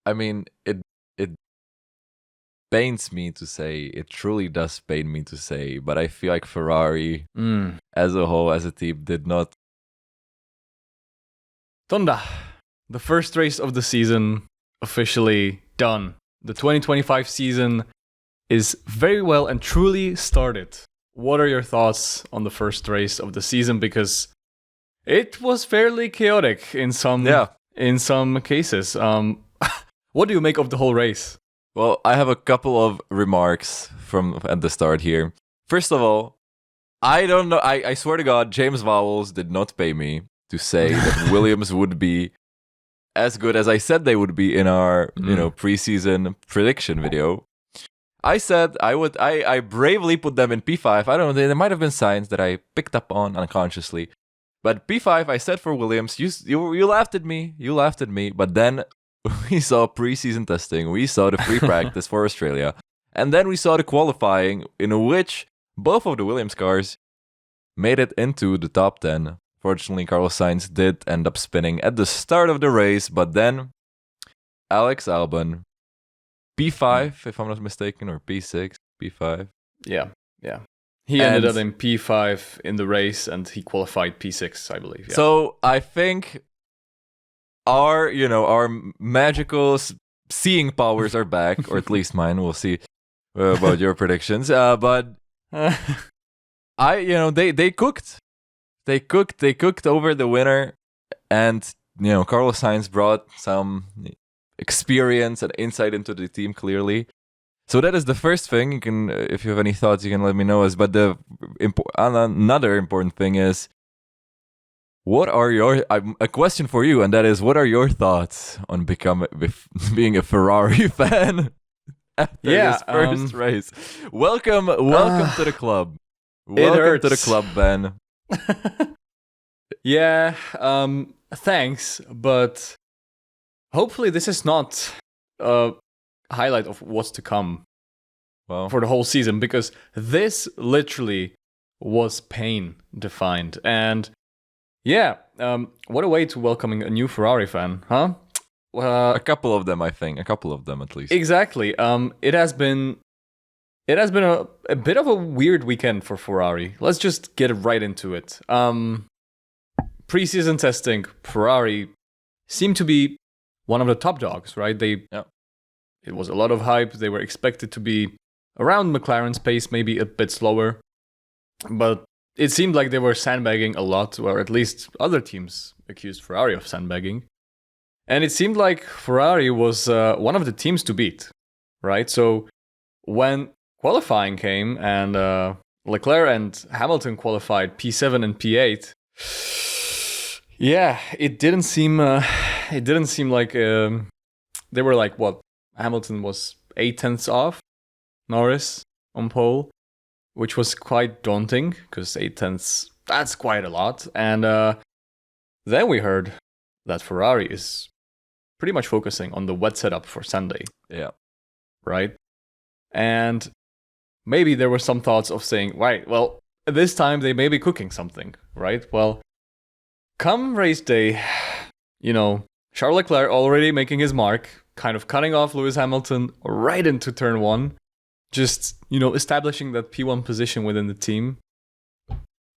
I mean, it pains me to say, it truly does pain me to say, but I feel like Ferrari as a whole, as a team, did not. Tonda, the first race of the season officially done. The 2025 season is very well and truly started. What are your thoughts on the first race of the season? Because it was fairly chaotic in some cases. What do you make of the whole race? Well, I have a couple of remarks from at the start here. First of all, I don't know. I swear to God, James Vowles did not pay me to say that Williams would be as good as I said they would be in our preseason prediction video. I said I would. I bravely put them in P5. I don't know. There might have been signs that I picked up on unconsciously, but P5 I said for Williams. You laughed at me. You laughed at me. But then we saw preseason testing. We saw the free practice for Australia, and then we saw the qualifying in which both of the Williams cars made it into the top 10. Fortunately, Carlos Sainz did end up spinning at the start of the race, but then Alex Albon, P5, if I'm not mistaken, or P6, P5. Yeah. He ended up in P5 in the race, and he qualified P6, I believe. Yeah. So I think our magical seeing powers are back, or at least mine. We'll see about your predictions. But they cooked. They cooked over the winner, and Carlos Sainz brought some experience and insight into the team clearly. So that is the first thing. You can, if you have any thoughts, you can let me know. But another important thing is, what are a question for you, and that is, what are your thoughts on being a Ferrari fan after this first race? Welcome to the club. Welcome to the club, Ben. Yeah, thanks, but hopefully this is not a highlight of what's to come for the whole season, because this literally was pain defined. And yeah, what a way to welcoming a new Ferrari fan, huh? A couple of them, I think. A couple of them, at least. Exactly. It has been a bit of a weird weekend for Ferrari. Let's just get right into it. Preseason testing, Ferrari seemed to be one of the top dogs, right? It was a lot of hype. They were expected to be around McLaren's pace, maybe a bit slower. But it seemed like they were sandbagging a lot, or at least other teams accused Ferrari of sandbagging. And it seemed like Ferrari was one of the teams to beat, right? So when qualifying came and Leclerc and Hamilton qualified P7 and P8, yeah, it didn't seem like they were like, what, Hamilton was 8/10 off Norris on pole, which was quite daunting, because 8/10, that's quite a lot. And then we heard that Ferrari is pretty much focusing on the wet setup for Sunday. Yeah. Right? And maybe there were some thoughts of saying, right, well, this time they may be cooking something, right? Well, come race day, Charles Leclerc already making his mark, kind of cutting off Lewis Hamilton right into turn 1, just, establishing that P1 position within the team,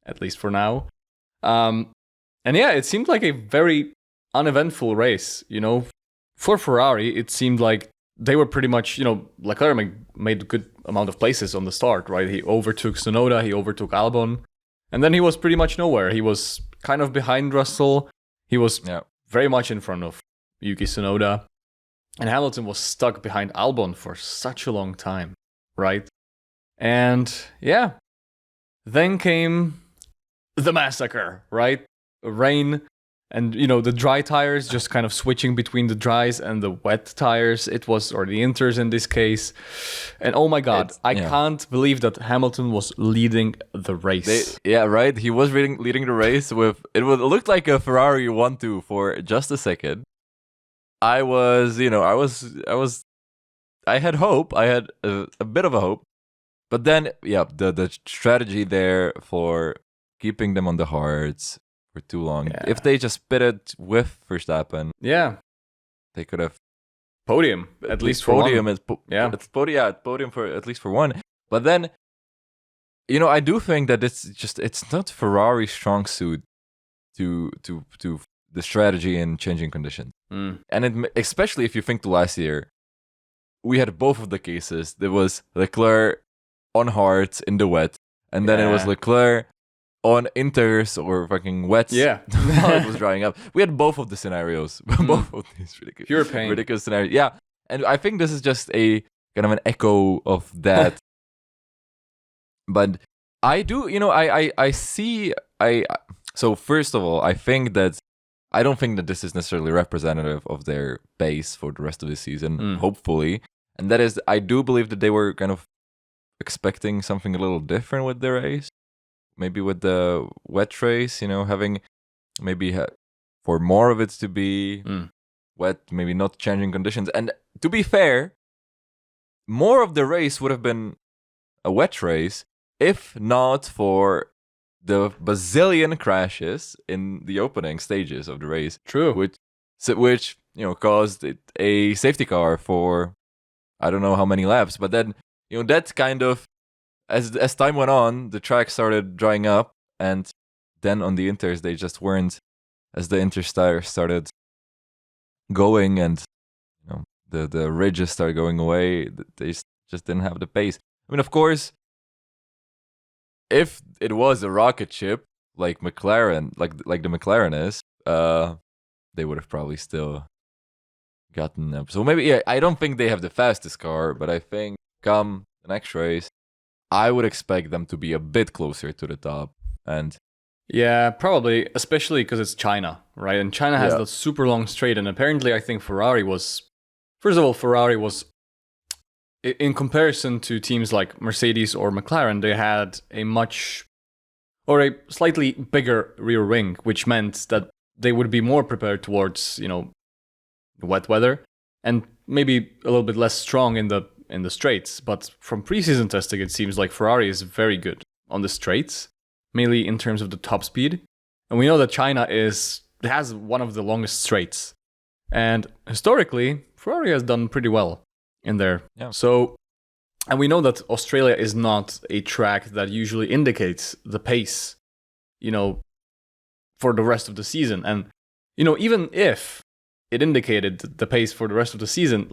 at least for now. And yeah, it seemed like a very uneventful race, For Ferrari, it seemed like they were pretty much, Leclerc made a good amount of places on the start, right? He overtook Tsunoda, he overtook Albon, and then he was pretty much nowhere. He was kind of behind Russell. He was very much in front of Yuki Tsunoda. And Hamilton was stuck behind Albon for such a long time, right? And yeah, then came the massacre, right? Rain. And, the dry tires, just kind of switching between the dries and the wet tires. It was, or the inters in this case. And oh my God, I can't believe that Hamilton was leading the race. Right? He was leading the race with, it looked like a Ferrari 1-2 for just a second. I had hope. I had a bit of a hope. But then, the strategy there for keeping them on the hards for too long. Yeah. If they just pitted with Verstappen, they could have podium, at least for podium. one. It's podium for at least for one. But then, I do think that it's not Ferrari's strong suit to the strategy in changing conditions. And especially if you think to last year, we had both of the cases. There was Leclerc on hards in the wet, and then it was Leclerc on inters or fucking wets. Yeah. While it was drying up. We had both of the scenarios. Both of these ridiculous scenarios. Yeah. And I think this is just a kind of an echo of that. But I do, I see, so first of all, I don't think that this is necessarily representative of their base for the rest of the season, hopefully. And that is, I do believe that they were kind of expecting something a little different with their race. Maybe with the wet race, having maybe for more of it to be wet, maybe not changing conditions. And to be fair, more of the race would have been a wet race if not for the bazillion crashes in the opening stages of the race. True. Which caused a safety car for I don't know how many laps. But then, that kind of, as time went on, the track started drying up, and then on the inters, they just weren't, as the inters started going and the ridges started going away, they just didn't have the pace. I mean, of course, if it was a rocket ship like McLaren, like the McLaren is, they would have probably still gotten up. So maybe, I don't think they have the fastest car, but I think come the next race, I would expect them to be a bit closer to the top. And yeah, probably, especially because it's China, right? And China has the super long straight, and apparently I think Ferrari was, in comparison to teams like Mercedes or McLaren, they had a slightly bigger rear wing, which meant that they would be more prepared towards, wet weather, and maybe a little bit less strong in the straights. But from preseason testing, it seems like Ferrari is very good on the straights, mainly in terms of the top speed. And we know that China has one of the longest straights. And historically, Ferrari has done pretty well in there. Yeah. So, and we know that Australia is not a track that usually indicates the pace, for the rest of the season. And, even if it indicated the pace for the rest of the season,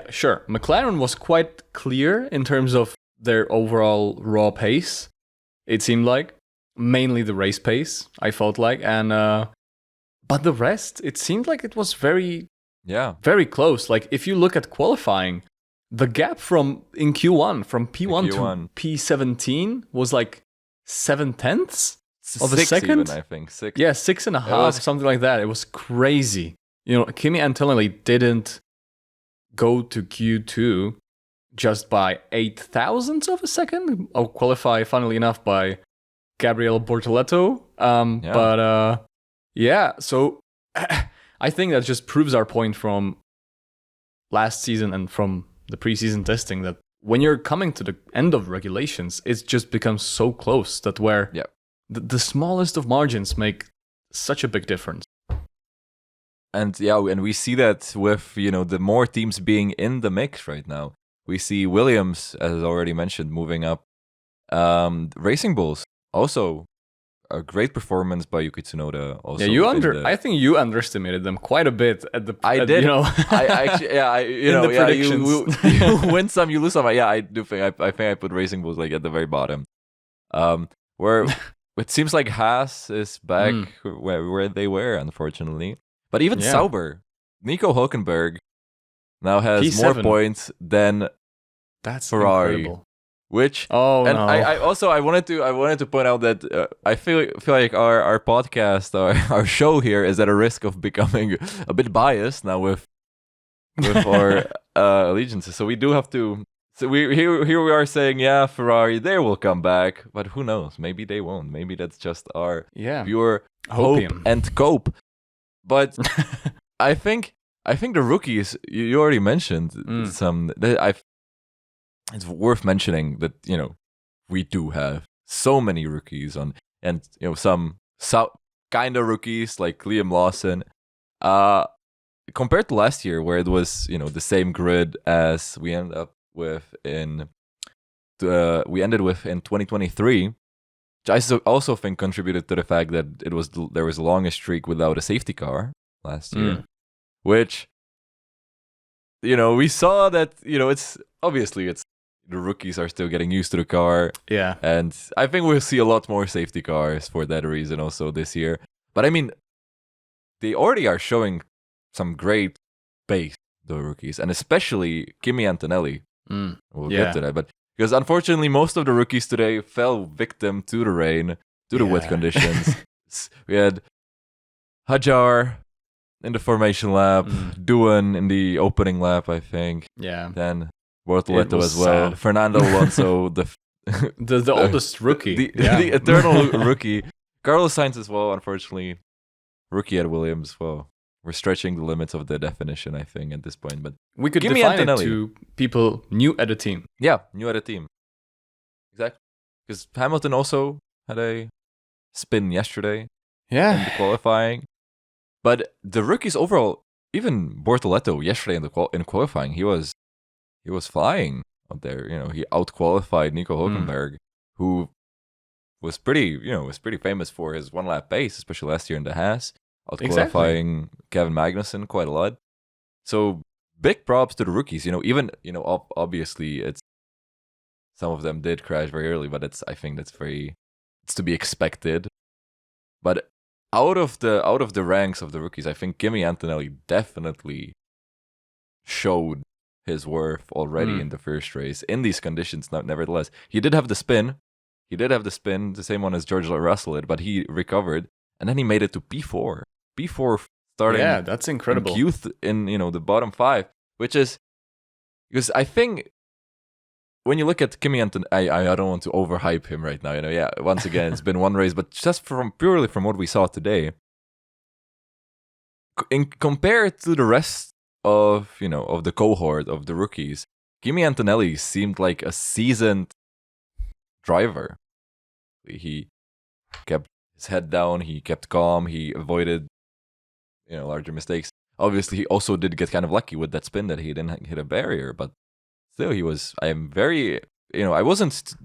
sure, McLaren was quite clear in terms of their overall raw pace, it seemed like. Mainly the race pace, I felt like. And, but the rest, it seemed like it was very close. Like, if you look at qualifying, the gap in Q1 from P1 to P17 was like 7/10 of a second. Even, I think 6. Yeah, 6.5, something like that. It was crazy. Kimi Antonelli didn't go to Q2 just by 8,000ths of a second. I'll qualify, funnily enough, by Gabriel Bortoleto. So I think that just proves our point from last season and from the preseason testing that when you're coming to the end of regulations, it just becomes so close that the smallest of margins make such a big difference. And we see that with, the more teams being in the mix right now. We see Williams, as already mentioned, moving up. Racing Bulls, also a great performance by Yuki Tsunoda. Also, I think you underestimated them quite a bit at the. I did. I actually, in the predictions. You win some, you lose some. Yeah, I do think. I think I put Racing Bulls at the very bottom. Where it seems like Haas is back where they were, unfortunately. But even Sauber, Nico Hülkenberg now has P7. more points than Ferrari. Incredible. Which no. I wanted to point out that I feel like our podcast, our show here is at a risk of becoming a bit biased now with our allegiances. So we do have to. So here we are saying, Ferrari, they will come back, but who knows? Maybe they won't. Maybe that's just our pure hope and cope. But I think the rookies you already mentioned some. It's worth mentioning that we do have so many rookies and some kind of rookies like Liam Lawson, compared to last year, where it was the same grid as we ended up with in 2023, which I also think contributed to the fact that there was the longest streak without a safety car last year, which we saw that it's obviously the rookies are still getting used to the car. Yeah. And I think we'll see a lot more safety cars for that reason also this year. But I mean, they already are showing some great pace, the rookies, and especially Kimi Antonelli. We'll get to that. But because unfortunately, most of the rookies today fell victim to the rain, to the wet conditions. We had Hajar in the formation lap, Doohan in the opening lap, I think. Yeah. Then Bortoleto as well. Sad. Fernando Alonso, the oldest rookie. The eternal rookie. Carlos Sainz as well, unfortunately. Rookie at Williams. Well, we're stretching the limits of the definition, I think, at this point. But we could define Antonelli. It to people new at the team. Yeah, new at the team. Exactly. Because Hamilton also had a spin yesterday. Yeah. In the qualifying. But the rookies overall, even Bortoleto yesterday in qualifying, he was flying out there. He outqualified Nico Hülkenberg, who was pretty famous for his one lap pace, especially last year in the Haas, outqualifying Kevin Magnussen quite a lot. So big props to the rookies. Obviously it's some of them did crash very early, but I think it's to be expected. But out of the ranks of the rookies, I think Kimi Antonelli definitely showed his worth already in the first race in these conditions. Nevertheless, he did have the spin. The same one as George Russell did, but he recovered, and then he made it to P4. P4 starting. Yeah, that's incredible. In the bottom 5, which is because I think when you look at Kimi Antonelli, I don't want to overhype him right now. Once again, it's been one race, but just purely from what we saw today, compared to the rest of the cohort of the rookies, Kimi Antonelli seemed like a seasoned driver. He kept his head down, he kept calm, he avoided larger mistakes. Obviously, he also did get kind of lucky with that spin that he didn't hit a barrier, but still, I am very I wasn't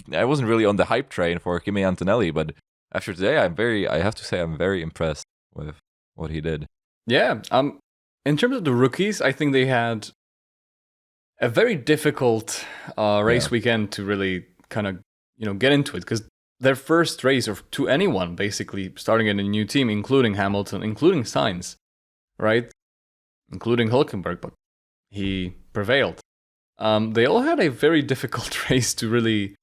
really on the hype train for Kimi Antonelli, but after today, I have to say I'm very impressed with what he did. Yeah. In terms of the rookies, I think they had a very difficult race weekend to really kind of get into it, because their first race to anyone basically starting in a new team, including Hamilton, including Sainz, right, including Hülkenberg, but he prevailed. They all had a very difficult race to really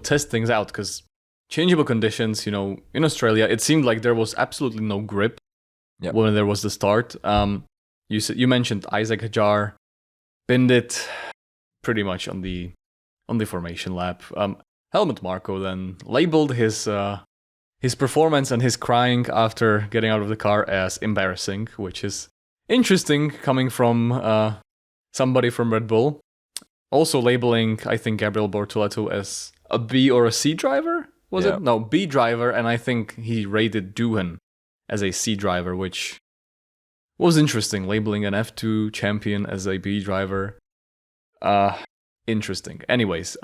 test things out, because changeable conditions. In Australia, it seemed like there was absolutely no grip when there was the start. You mentioned Isaac Hajar pinned it pretty much on the formation lap. Helmut Marko then labeled his performance and his crying after getting out of the car as embarrassing, which is interesting coming from somebody from Red Bull. Also labeling, I think, Gabriel Bortoleto as a B or a C driver, was it? No, B driver, and I think he rated Doohan as a C driver, which was interesting, labeling an F2 champion as a B driver. Interesting. Anyways,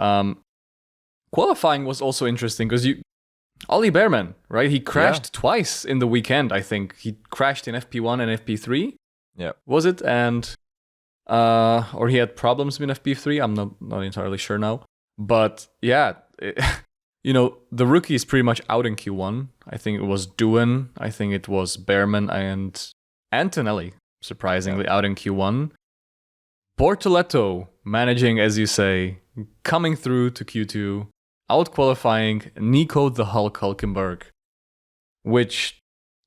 qualifying was also interesting because Ollie Bearman, right? He crashed twice in the weekend, I think. He crashed in FP1 and FP3. Yeah. Was it? And or he had problems with FP3. I'm not entirely sure now. But yeah, the rookie is pretty much out in Q1. I think it was Doohan. I think it was Bearman and Antonelli, surprisingly, out in Q1. Bortoleto managing, as you say, coming through to Q2, out-qualifying Nico the Hulk Hülkenberg, which,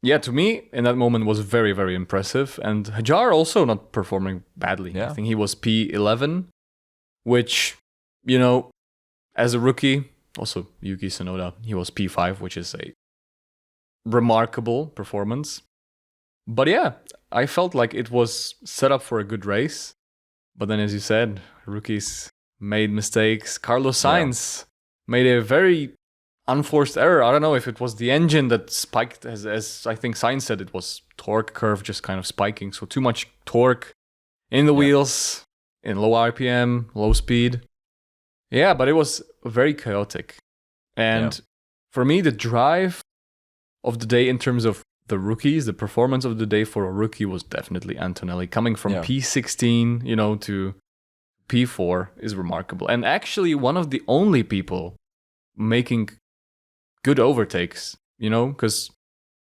to me, in that moment was very, very impressive. And Hajar also not performing badly. Yeah. I think he was P11, which, as a rookie, also Yuki Tsunoda, he was P5, which is a remarkable performance. But yeah, I felt like it was set up for a good race. But then, as you said, rookies made mistakes. Carlos Sainz made a very unforced error. I don't know if it was the engine that spiked, as I think Sainz said, it was torque curve just kind of spiking. So too much torque in the wheels, in low RPM, low speed. Yeah, but it was very chaotic. And for me, the drive of the day in terms of the rookies, the performance of the day for a rookie was definitely Antonelli. Coming from P16, to P4 is remarkable. And actually one of the only people making good overtakes, because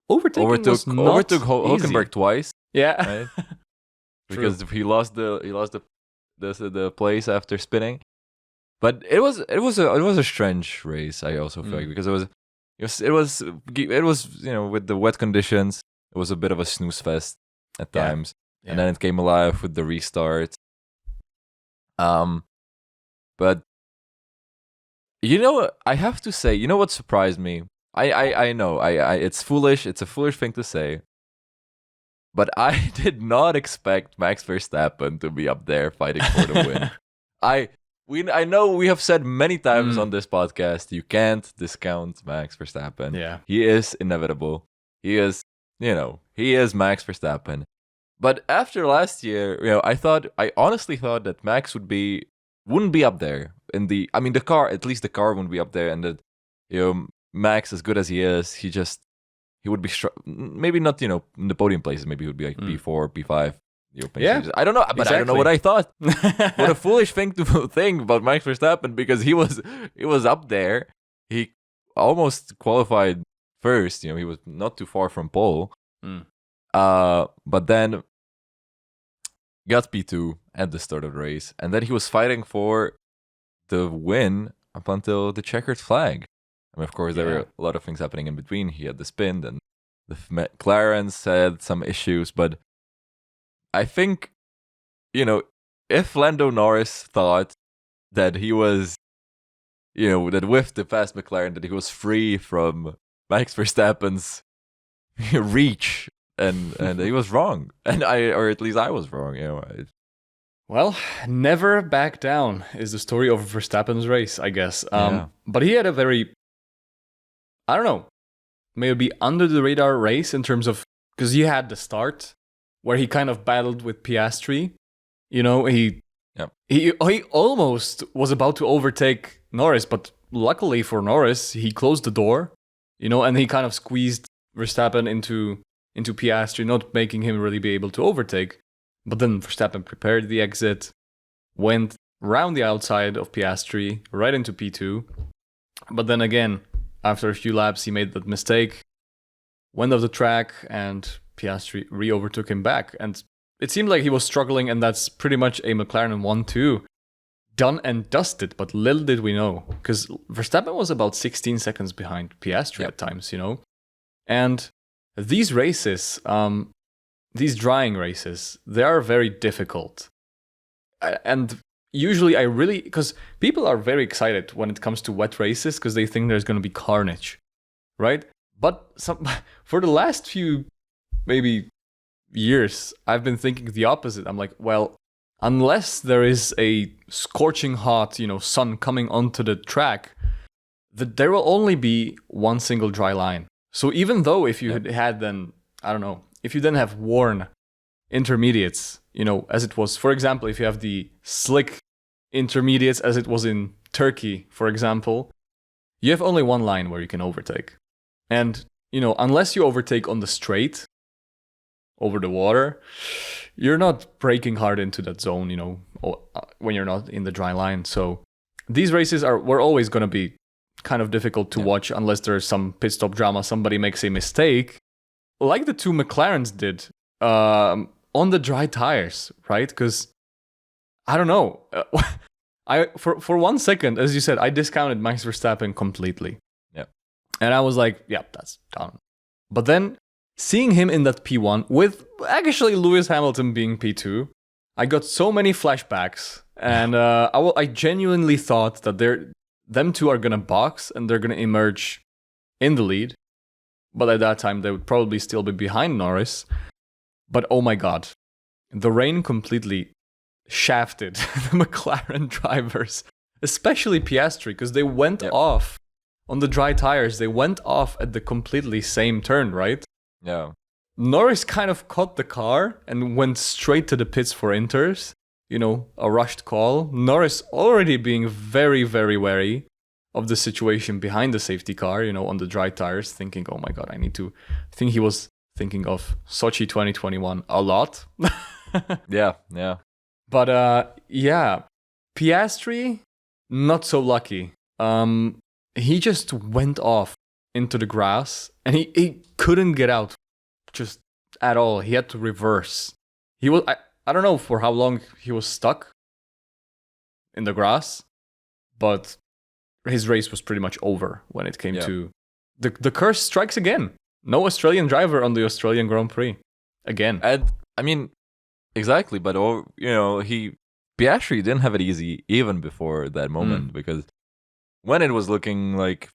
overtook Hülkenberg twice. Yeah. Right? Because he lost the place after spinning. But it was a strange race, I also feel like, because it was with the wet conditions, it was a bit of a snooze fest at times. Yeah. And then it came alive with the restart. But I have to say, what surprised me? I know, it's foolish. It's a foolish thing to say, but I did not expect Max Verstappen to be up there fighting for the win. I know we have said many times on this podcast, you can't discount Max Verstappen. Yeah, he is inevitable. He is Max Verstappen. But after last year, I honestly thought that Max wouldn't be up there the car. At least the car wouldn't be up there, and that Max, as good as he is, he would be maybe not in the podium places. Maybe he would be like P4, P5. I don't know, but exactly. I don't know what I thought. What a foolish thing to think about Max Verstappen, because he was up there. He almost qualified first. He was not too far from pole. But then got P2 at the start of the race, and then he was fighting for the win up until the checkered flag. Of course, there were a lot of things happening in between. He had the spin, and the McLarens had some issues, but I think, if Lando Norris thought that he was, that with the fast McLaren, that he was free from Max Verstappen's reach, and he was wrong, or at least I was wrong. Well, never back down is the story of Verstappen's race, I guess. But he had a very, I don't know, maybe under the radar race in terms of, because he had the start where he kind of battled with Piastri. He almost was about to overtake Norris, but luckily for Norris, he closed the door, and he kind of squeezed Verstappen into Piastri, not making him really be able to overtake. But then Verstappen prepared the exit, went round the outside of Piastri, right into P2. But then again, after a few laps, he made that mistake, went off the track, and Piastri re-overtook him back. And it seemed like he was struggling, and that's pretty much a McLaren 1-2 done and dusted. But little did we know, because Verstappen was about 16 seconds behind Piastri at times, And these races, these drying races, they are very difficult. And usually because people are very excited when it comes to wet races, because they think there's going to be carnage, right? But for the last few, maybe years, I've been thinking the opposite. I'm like, well, unless there is a scorching hot, sun coming onto the track, there will only be one single dry line. So even though if you had then, I don't know, if you then have worn intermediates, as it was, for example, if you have the slick intermediates as it was in Turkey, for example, you have only one line where you can overtake. And, unless you overtake on the straight, over the water, you're not braking hard into that zone, when you're not in the dry line. So these races were always going to be kind of difficult to watch unless there's some pit stop drama, somebody makes a mistake, like the two McLarens did on the dry tires, right? Because, I don't know, for 1 second, as you said, I discounted Max Verstappen completely. Yeah. And I was like, that's done. But then seeing him in that P1 with actually Lewis Hamilton being P2, I got so many flashbacks, and I genuinely thought that them two are gonna box and they're gonna emerge in the lead. But at that time, they would probably still be behind Norris. But oh my god, the rain completely shafted the McLaren drivers, especially Piastri, because they went off on the dry tires, they went off at the completely same turn, right? Yeah. Norris kind of caught the car and went straight to the pits for inters. A rushed call. Norris already being very, very wary of the situation behind the safety car, on the dry tires, thinking, oh my God, I think he was thinking of Sochi 2021 a lot. Yeah. But Piastri, not so lucky. He just went off into the grass and he couldn't get out just at all. He had to reverse. He was I don't know for how long he was stuck in the grass, but his race was pretty much over when it came to the curse strikes again. No Australian driver on the Australian Grand Prix again. And I mean, exactly, but Piastri didn't have it easy even before that moment, because when it was looking like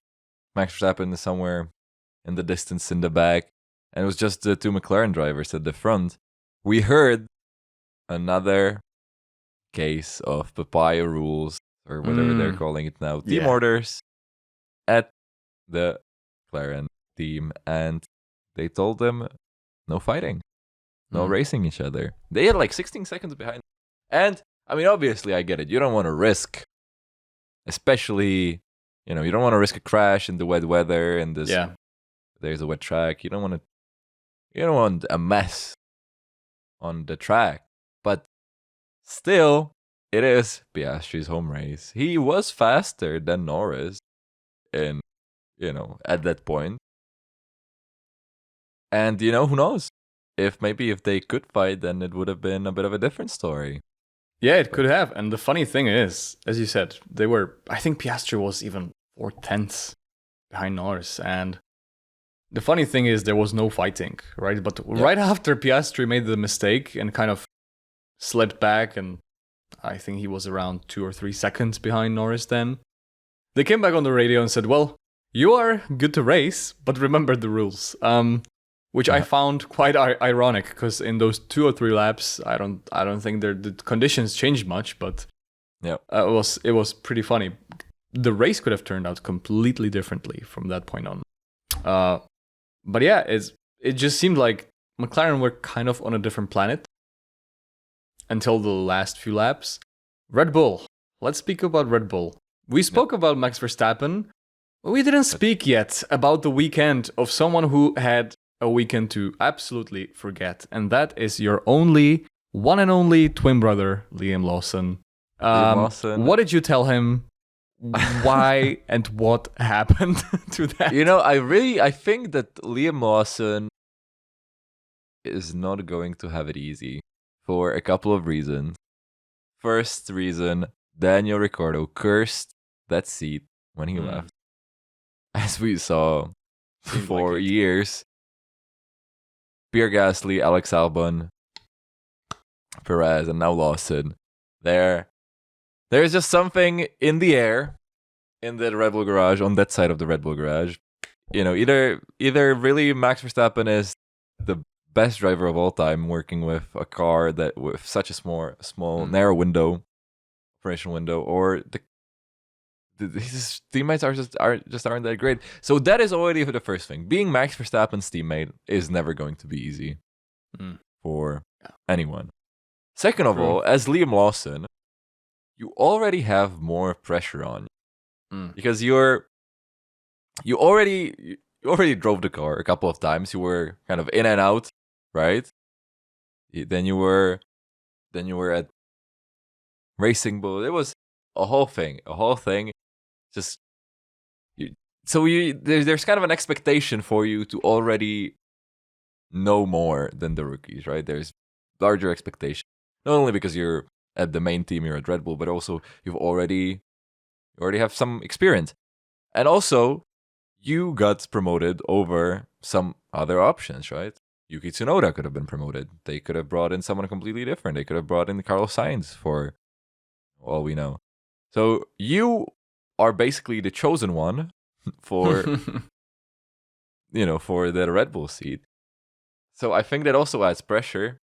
Max Verstappen is somewhere in the distance in the back, and it was just the two McLaren drivers at the front, we heard another case of papaya rules, or whatever they're calling it now, team orders at the McLaren team, and they told them no fighting, no racing each other. They had like 16 seconds behind. And I mean, obviously, I get it. You don't want to risk, especially, you don't want to risk a crash in the wet weather and this. Yeah. There's a wet track. You don't want a mess on the track. But still, it is Piastri's home race. He was faster than Norris at that point. And, who knows? If they could fight, then it would have been a bit of a different story. Yeah, it could have. And the funny thing is, as you said, I think Piastri was even 4/10 behind Norris. And the funny thing is, there was no fighting, right? But right after Piastri made the mistake and kind of slid back, and I think he was around 2 or 3 seconds behind Norris then, they came back on the radio and said, well, you are good to race, but remember the rules. Which I found quite ironic, because in those 2 or 3 laps, I don't think the conditions changed much, but it was pretty funny. The race could have turned out completely differently from that point on. But yeah, it just seemed like McLaren were kind of on a different planet until the last few laps. Red Bull. Let's speak about Red Bull. We spoke about Max Verstappen, but we didn't speak yet about the weekend of someone who had a weekend to absolutely forget, and that is your one and only twin brother, Liam Lawson. What did you tell him? Why and what happened to that? I think that Liam Lawson is not going to have it easy for a couple of reasons. First reason, Daniel Ricciardo cursed that seat when he left. As we saw for years. Pierre Gasly, Alex Albon, Perez, and now Lawson. There's just something in the air in the Red Bull garage, on that side of the Red Bull garage. Either really Max Verstappen is the best driver of all time, working with a car that with such a small narrow operational window, or his teammates aren't that great. So that is already the first thing. Being Max Verstappen's teammate is never going to be easy for anyone. Second of all, as Liam Lawson, you already have more pressure on you because you already drove the car a couple of times. You were kind of in and out, right? Then you were at Racing Bull. It was a whole thing. Just there's kind of an expectation for you to already know more than the rookies, right? There's larger expectation, not only because you're at the main team, you're at Red Bull, but also you already have some experience, and also you got promoted over some other options, right? Yuki Tsunoda could have been promoted. They could have brought in someone completely different. They could have brought in Carlos Sainz for all we know. So you are basically the chosen one for for the Red Bull seat. So I think that also adds pressure.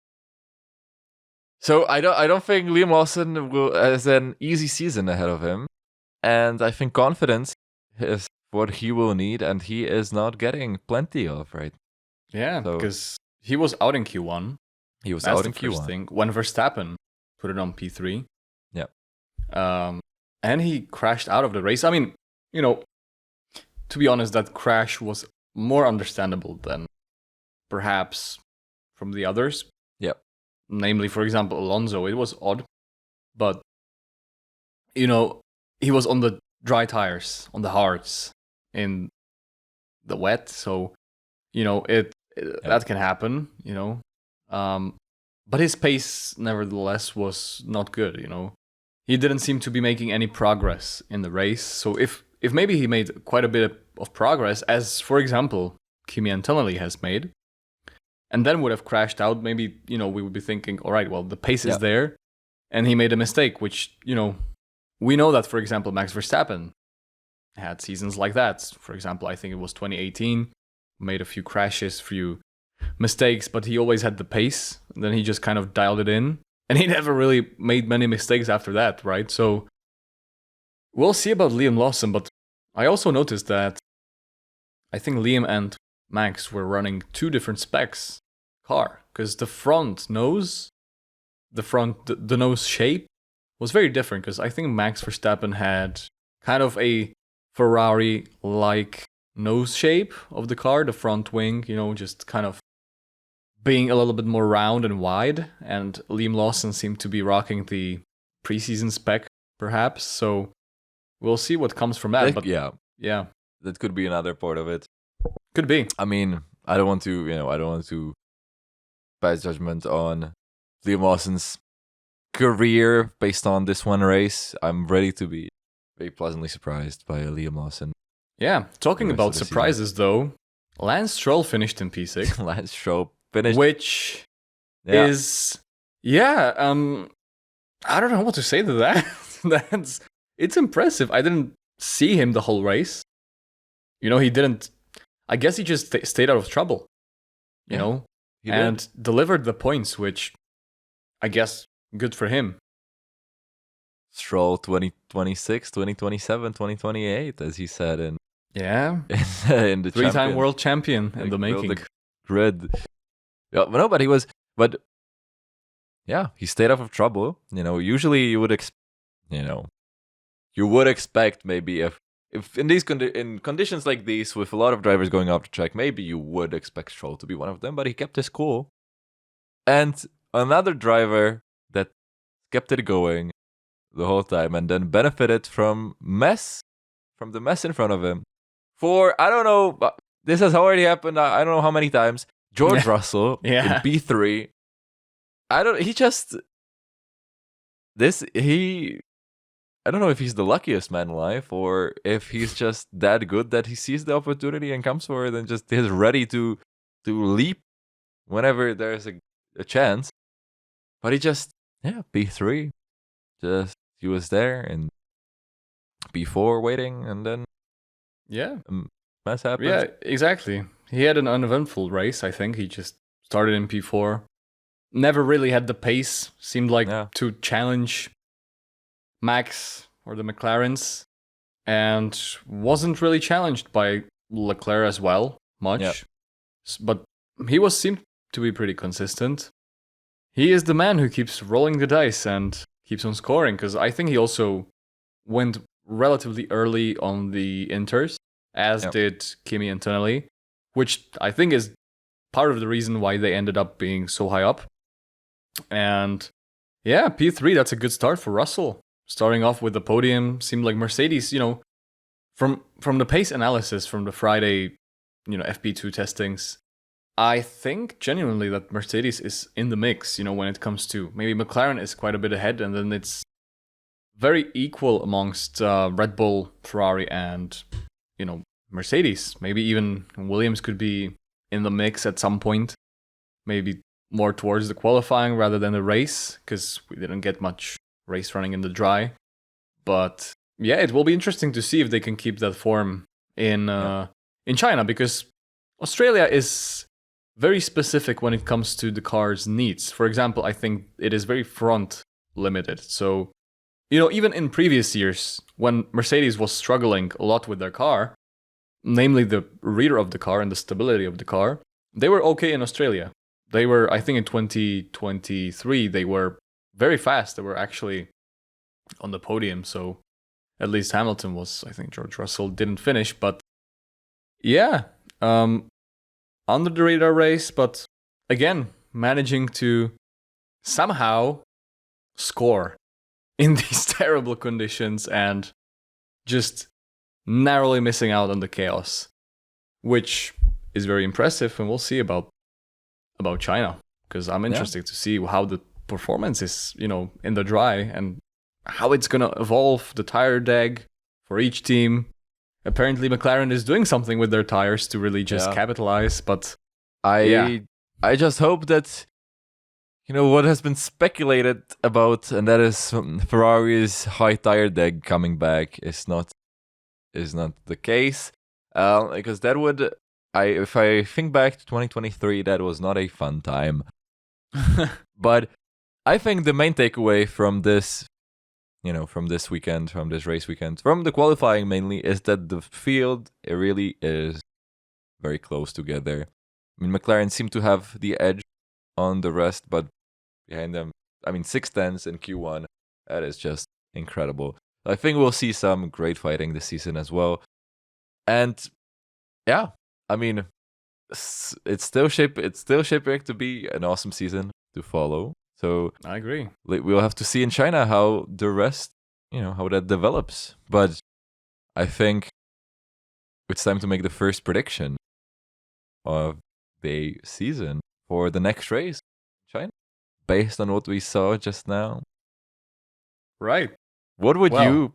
So I don't think Liam Lawson has an easy season ahead of him, and I think confidence is what he will need, and he is not getting plenty of, right? Yeah, So- because he was out in Q1. He was That's out the in first Q1. thing. When Verstappen put it on P3. Yeah. And he crashed out of the race. I mean, you know, to be honest, that crash was more understandable than perhaps from the others. Yeah. Namely, for example, Alonso. It was odd, but you know, he was on the dry tires, on the hards, in the wet. So, you know, that can happen. You know, but his pace, nevertheless, was not good. You know, he didn't seem to be making any progress in the race. So if maybe he made quite a bit of progress, as for example Kimi Antonelli has made, and then would have crashed out, maybe, you know, we would be thinking, all right, well, the pace is there, and he made a mistake, which, you know, we know that, for example, Max Verstappen had seasons like that. For example, I think it was 2018, made a few crashes, few mistakes, but he always had the pace, and then he just kind of dialed it in, and he never really made many mistakes after that, right? So we'll see about Liam Lawson, but I also noticed that I think Liam and Max were running two different specs car, because the front nose, the nose shape was very different, because I think Max Verstappen had kind of a Ferrari-like nose shape of the car, the front wing, you know, just kind of being a little bit more round and wide, and Liam Lawson seemed to be rocking the preseason spec, perhaps, so we'll see what comes from that. But yeah, that could be another part of it. Could be. I mean, I don't want to pass judgment on Liam Lawson's career based on this one race. I'm ready to be very pleasantly surprised by Liam Lawson. Yeah, talking The rest about of the surprises though, Lance Stroll finished in P6, Lance Stroll finished, which yeah. is I don't know what to say to that. It's impressive. I didn't see him the whole race. You know, he didn't. I guess he just stayed out of trouble. You know, he did. and delivered the points, which I guess good for him. Stroll 2026, 2027, 2028, as he said in Yeah, in the three-time champion. world champion in the Build making. the grid. Yeah, no, but yeah, he stayed out of trouble. You know, usually you would expect maybe if in these in conditions like these, with a lot of drivers going off the track, maybe you would expect Stroll to be one of them, but he kept his cool. And another driver that kept it going the whole time and then benefited from the mess in front of him. For, I don't know, this has already happened, I don't know how many times, George Russell in P3. I don't know if he's the luckiest man alive, or if he's just that good that he sees the opportunity and comes for it and just is ready to leap whenever there's a chance. But he just, P3, he was there and P4 waiting, and then mess happened. Yeah, exactly. He had an uneventful race, I think. He just started in P4. Never really had the pace, seemed like, to challenge Max or the McLarens, and wasn't really challenged by Leclerc as well, much. Yeah. But he seemed to be pretty consistent. He is the man who keeps rolling the dice and keeps on scoring, because I think he also went relatively early on the Inters, as did Kimi Antonelli, which I think is part of the reason why they ended up being so high up. And yeah, P3, that's a good start for Russell. Starting off with the podium, seemed like Mercedes, you know, from the pace analysis from the Friday, you know, FP2 testings, I think genuinely that Mercedes is in the mix, you know, when it comes to, maybe McLaren is quite a bit ahead, and then it's very equal amongst Red Bull, Ferrari, and, you know, Mercedes. Maybe even Williams could be in the mix at some point, maybe more towards the qualifying rather than the race, because we didn't get much race running in the dry. But yeah, it will be interesting to see if they can keep that form in China, because Australia is very specific when it comes to the car's needs. For example, I think it is very front limited. So, you know, even in previous years, when Mercedes was struggling a lot with their car, namely the rear of the car and the stability of the car, they were okay in Australia. They were, I think in 2023, they were very fast. They were actually on the podium. So at least Hamilton was, I think George Russell didn't finish. But yeah, under the radar race, but again, managing to somehow score in these terrible conditions and just narrowly missing out on the chaos, which is very impressive. And we'll see about China, because I'm interested to see how the performance is, in the dry, and how it's going to evolve, the tire deck for each team. Apparently McLaren is doing something with their tires to really just capitalize, but I just hope that what has been speculated about, and that is Ferrari's high tire deck coming back, is not the case, because that would, if I think back to 2023, that was not a fun time. But I think the main takeaway from this, from this weekend, from this race weekend, from the qualifying mainly, is that the field, it really is very close together. I mean, McLaren seemed to have the edge on the rest, but behind them, 6 tenths in Q1, that is just incredible. I think we'll see some great fighting this season as well. And yeah, it's still shaping to be an awesome season to follow. So I agree. We'll have to see in China how the rest, how that develops. But I think it's time to make the first prediction of the season for the next race in China, based on what we saw just now. Right. What would you?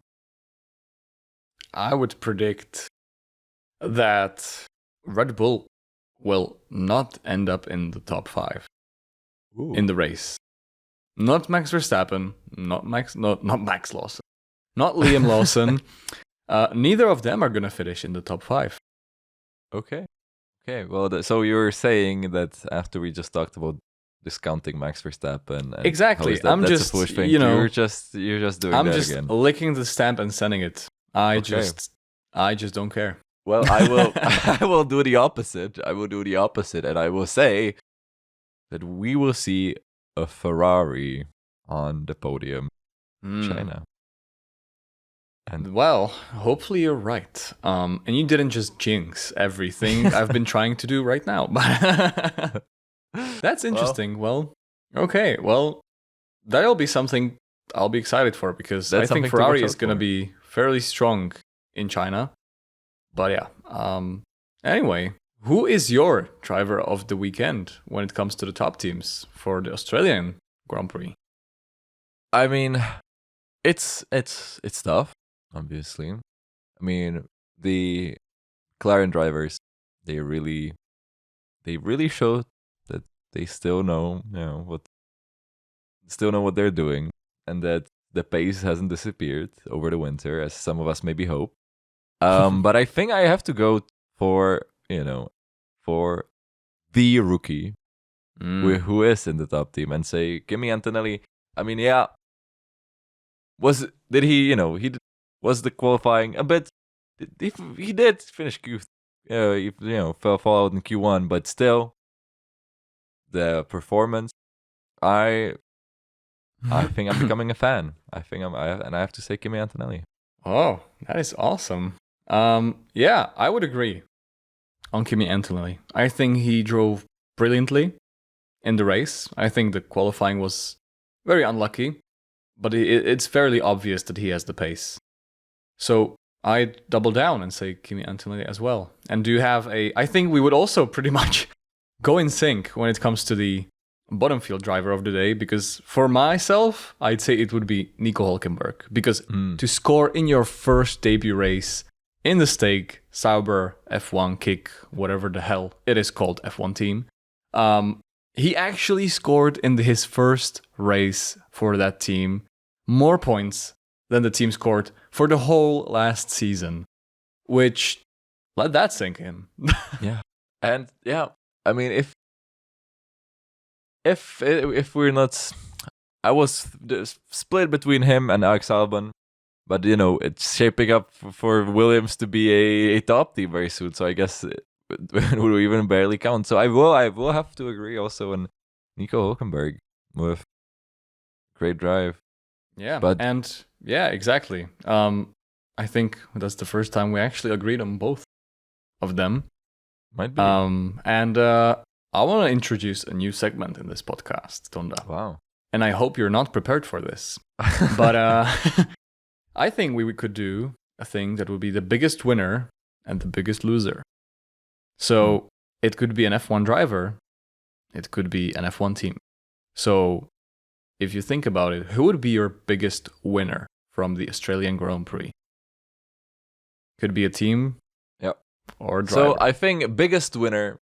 I would predict that Red Bull will not end up in the top 5 in the race. Not Max Verstappen, not Max Lawson, not Liam Lawson. Neither of them are going to finish in the top 5. Okay. Well, so you're saying that after we just talked about discounting Max Verstappen, and exactly. That's a foolish thing. You're just doing that again. I'm just licking the stamp and sending it. I just don't care. Well, I will do the opposite. And I will say that we will see a Ferrari on the podium in China. And well, hopefully you're right. And you didn't just jinx everything I've been trying to do right now. That's interesting. Well, okay. Well, that'll be something I'll be excited for, because I think Ferrari is going to be fairly strong in China. But yeah. Anyway, who is your driver of the weekend when it comes to the top teams for the Australian Grand Prix? It's tough, obviously. The McLaren drivers, they really showed that they still know, what they're doing, and that the pace hasn't disappeared over the winter, as some of us maybe hope. But I think I have to go for the rookie who is in the top team, and say Kimi Antonelli. Was the qualifying a bit? He did finish Q. Fall out in Q1, but still, the performance. I think I'm becoming a fan. I have to say Kimi Antonelli. Oh, that is awesome. Yeah, I would agree on Kimi Antonelli. I think he drove brilliantly in the race. I think the qualifying was very unlucky, but it's fairly obvious that he has the pace. So I double down and say Kimi Antonelli as well. And do you have I think we would also pretty much go in sync when it comes to the bottom field driver of the day, because for myself, I'd say it would be Nico Hülkenberg, because to score in your first debut race in the stake, Sauber, F1, Kick, whatever the hell it is called, F1 team, he actually scored in his first race for that team more points than the team scored for the whole last season, which, let that sink in. Yeah. And yeah, if we're not, I was split between him and Alex Albon. But it's shaping up for Williams to be a top team very soon. So I guess it would even barely count. So I will have to agree also on Nico Hülkenberg with great drive. Yeah, But and yeah, exactly. I think that's the first time we actually agreed on both of them. might be. And I want to introduce a new segment in this podcast, Tonda. Wow. And I hope you're not prepared for this. But I think we could do a thing that would be the biggest winner and the biggest loser. So it could be an F1 driver. It could be an F1 team. So if you think about it, who would be your biggest winner from the Australian Grand Prix? Could be a team. Yep. Or driver. So I think biggest winner,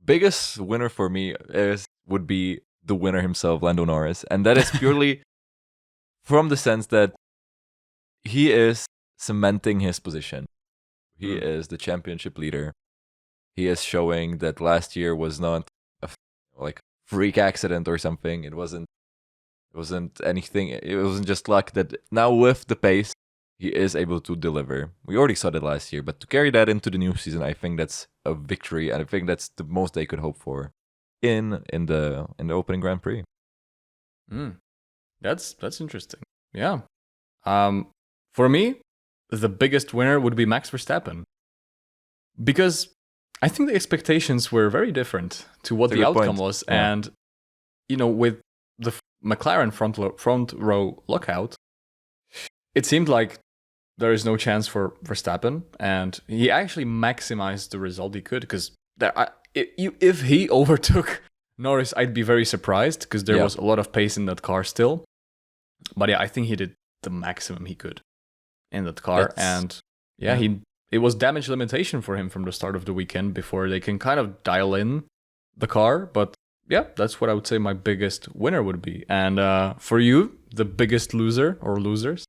biggest winner for me would be the winner himself, Lando Norris. And that is purely from the sense that he is cementing his position. He is the championship leader. He is showing that last year was not a freak accident or something. It wasn't anything. It wasn't just luck. That now with the pace, he is able to deliver. We already saw that last year, but to carry that into the new season, I think that's a victory, and I think that's the most they could hope for in the opening Grand Prix. That's interesting. Yeah. For me, the biggest winner would be Max Verstappen, because I think the expectations were very different to what the outcome was, Yeah. and with the McLaren front row lockout, it seemed like there is no chance for Verstappen, and he actually maximized the result he could, because if he overtook Norris, I'd be very surprised, because there was a lot of pace in that car still. But yeah, I think he did the maximum he could in that car, it was damage limitation for him from the start of the weekend before they can kind of dial in the car. But yeah, that's what I would say my biggest winner would be. And for you, the biggest loser or losers?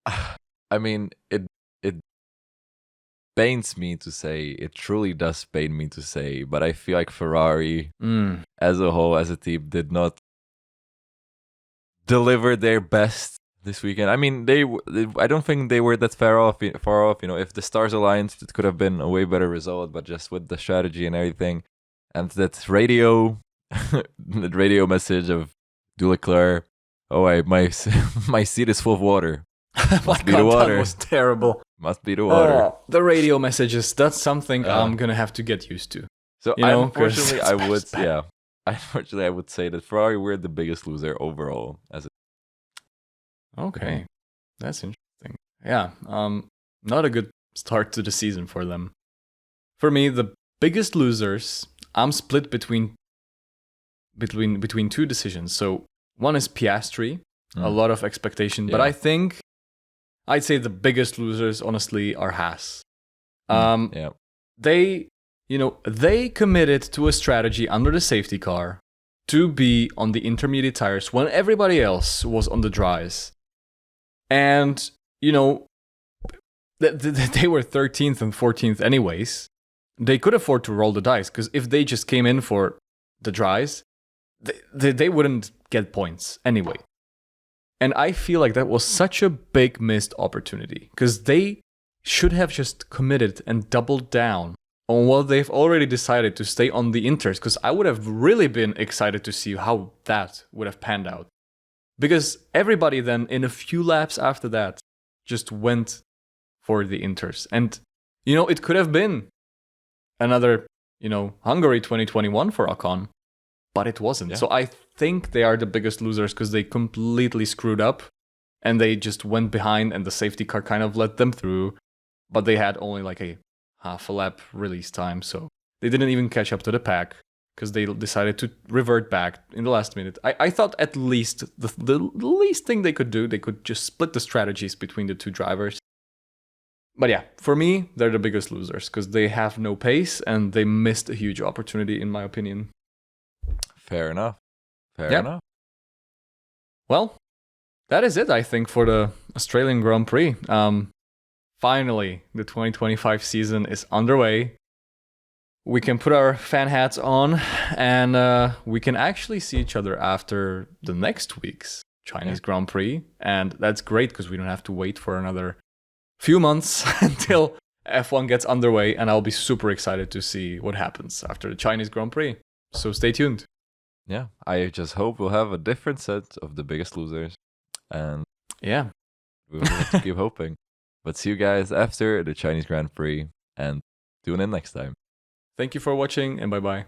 I mean, it pains me to say, it truly does pain me to say, but I feel like Ferrari as a whole, as a team, did not deliver their best this weekend. I mean, I don't think they were that far off. If the stars aligned, it could have been a way better result. But just with the strategy and everything, and that radio message of Leclerc, my seat is full of water. Must be the water. That was terrible. Must be the water. The radio messages. That's something I'm gonna have to get used to. So unfortunately, I would say that Ferrari were the biggest loser overall as a. Okay, that's interesting. Yeah, not a good start to the season for them. For me, the biggest losers, I'm split between two decisions. So one is Piastri, a lot of expectation, but I think I'd say the biggest losers, honestly, are Haas. They committed to a strategy under the safety car to be on the intermediate tires when everybody else was on the dries. And, they were 13th and 14th anyways. They could afford to roll the dice, because if they just came in for the dries, they wouldn't get points anyway. And I feel like that was such a big missed opportunity, because they should have just committed and doubled down on what they've already decided to stay on the inters, because I would have really been excited to see how that would have panned out. Because everybody then, in a few laps after that, just went for the inters. And, it could have been another, Hungary 2021 for Ocon, but it wasn't. Yeah. So I think they are the biggest losers, because they completely screwed up and they just went behind, and the safety car kind of let them through, but they had only like a half a lap release time. So they didn't even catch up to the pack, because they decided to revert back in the last minute. I thought at least the least thing they could do, they could just split the strategies between the two drivers. But yeah, for me, they're the biggest losers, because they have no pace and they missed a huge opportunity, in my opinion. Fair enough. Fair enough. Well, that is it, I think, for the Australian Grand Prix. Finally, the 2025 season is underway. We can put our fan hats on, and we can actually see each other after the next week's Chinese Grand Prix. And that's great because we don't have to wait for another few months until F1 gets underway. And I'll be super excited to see what happens after the Chinese Grand Prix. So stay tuned. Yeah, I just hope we'll have a different set of The Biggest Losers. And yeah, we'll have to keep hoping. But see you guys after the Chinese Grand Prix and tune in next time. Thank you for watching and bye-bye.